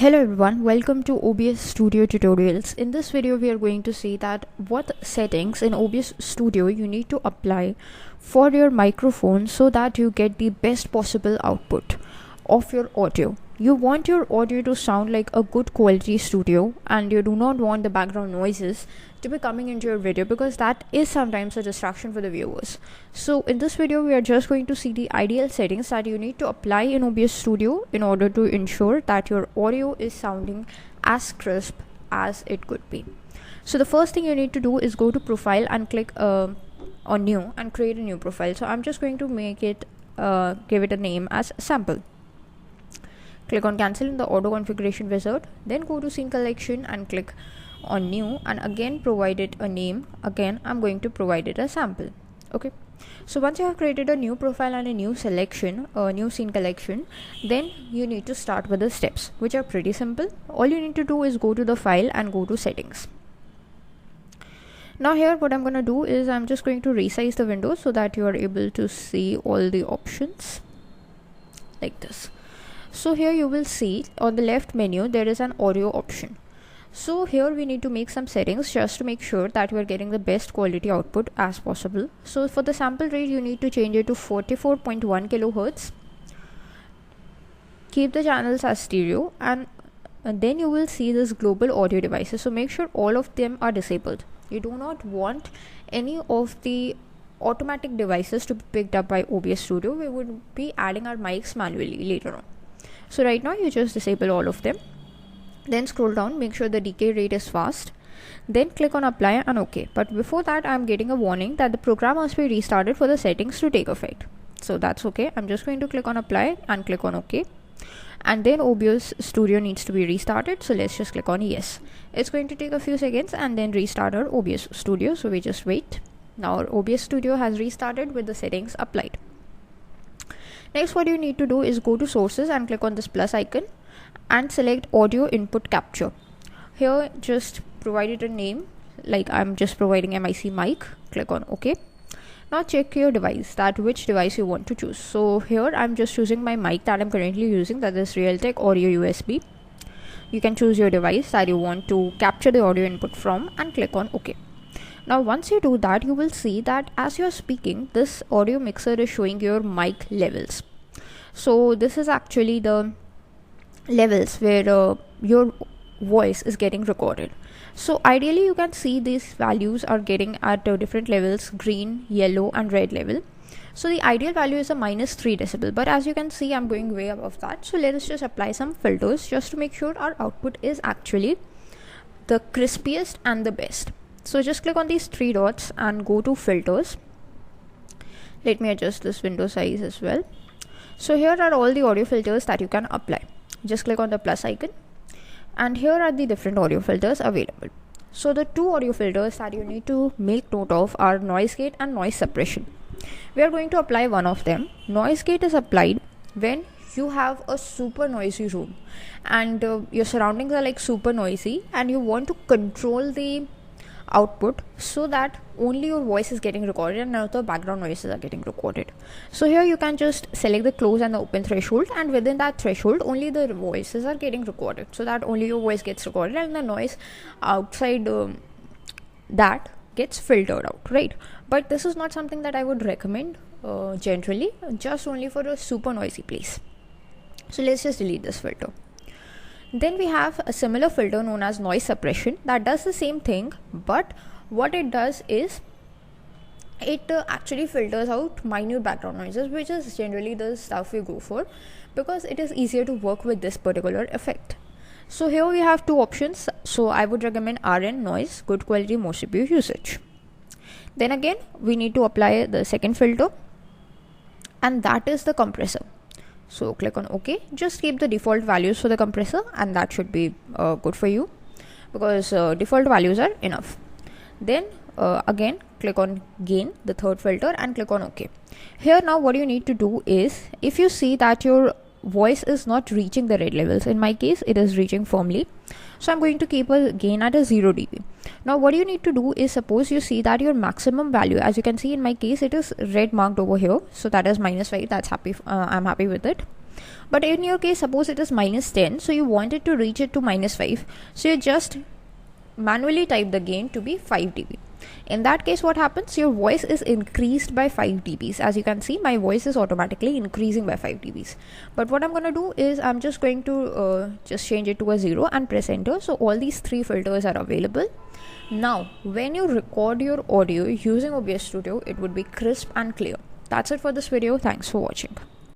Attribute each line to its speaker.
Speaker 1: Hello everyone, welcome to OBS Studio tutorials. In this video we are going to see that what settings in OBS Studio you need to apply for your microphone so that you get the best possible output of your audio. You want your audio to sound like a good quality studio and you do not want the background noises to be coming into your video because that is sometimes a distraction for the viewers. So in this video we are just going to see the ideal settings that you need to apply in OBS Studio in order to ensure that your audio is sounding as crisp as it could be. So the first thing you need to do is go to profile and click on new and create a new profile. So I'm just going to make it give it a name as sample. Click on cancel in the auto configuration wizard, then go to scene collection and click on new and again provide it a name. Again I'm going to provide it a sample. Okay, so once you have created a new profile and a new selection, a new scene collection, then you need to start with the steps, which are pretty simple. All you need to do is go to the file and go to settings. Now here what I'm going to do is I'm just going to resize the window so that you are able to see all the options like this. So here you will see on the left menu there is an audio option. So here we need to make some settings just to make sure that we are getting the best quality output as possible. So for the sample rate you need to change it to 44.1 kilohertz. Keep the channels as stereo and then you will see this global audio devices. So make sure all of them are disabled. You do not want any of the automatic devices to be picked up by OBS Studio. We would be adding our mics manually later on. So right now you just disable all of them. Then scroll down, make sure the decay rate is fast. Then click on apply and OK. But before that I'm getting a warning that the program must be restarted for the settings to take effect. So that's okay. I'm just going to click on apply and click on OK. And then OBS Studio needs to be restarted. So let's just click on yes. It's going to take a few seconds and then restart our OBS Studio. So we just wait. Now our OBS Studio has restarted with the settings applied. Next what you need to do is go to sources and click on this plus icon and select audio input capture. Here just provide it a name, like I'm just providing MIC mic. Click on OK. Now check your device, that which device you want to choose. So here I'm just choosing my mic that I'm currently using, that is Realtek Audio USB. You can choose your device that you want to capture the audio input from and click on OK. Now once you do that, you will see that as you're speaking, this audio mixer is showing your mic levels. So this is actually the levels where your voice is getting recorded. So ideally you can see these values are getting at different levels, green, yellow and red level. So the ideal value is a -3 decibel, but as you can see I'm going way above that. So let us just apply some filters just to make sure our output is actually the crispiest and the best. So just click on these three dots and go to filters. Let me adjust this window size as well. So here are all the audio filters that you can apply. Just click on the plus icon and here are the different audio filters available. So the two audio filters that you need to make note of are noise gate and noise suppression. We are going to apply one of them. Noise gate is applied when you have a super noisy room and your surroundings are like super noisy and you want to control the output so that only your voice is getting recorded and none of the background noises are getting recorded. So here you can just select the close and the open threshold, and within that threshold only the voices are getting recorded, so that only your voice gets recorded and the noise outside that gets filtered out, right? But this is not something that I would recommend generally, just only for a super noisy place. So let's just delete this filter. Then we have a similar filter known as noise suppression that does the same thing, but what it does is it actually filters out minute background noises, which is generally the stuff we go for because it is easier to work with this particular effect. So here we have two options. So I would recommend RN noise, good quality, more CPU usage. Then again we need to apply the second filter, and that is the compressor. So click on OK. Just keep the default values for the compressor and that should be good for you because default values are enough. Then again click on gain, the third filter, and click on OK. Here now what you need to do is, if you see that your voice is not reaching the red levels, in my case it is reaching firmly, so I'm going to keep a gain at a 0 dB. Now what you need to do is, suppose you see that your maximum value, as you can see in my case it is red marked over here, so that is -5. That's happy. I'm happy with it. But in your case, suppose it is -10, so you wanted to reach it to -5, so you just manually type the gain to be 5 dB. In that case, what happens? Your voice is increased by 5 dBs. As you can see, my voice is automatically increasing by 5 dBs. But what I'm going to do is I'm just going to just change it to a 0 and press enter. So all these 3 filters are available. Now, when you record your audio using OBS Studio, it would be crisp and clear. That's it for this video. Thanks for watching.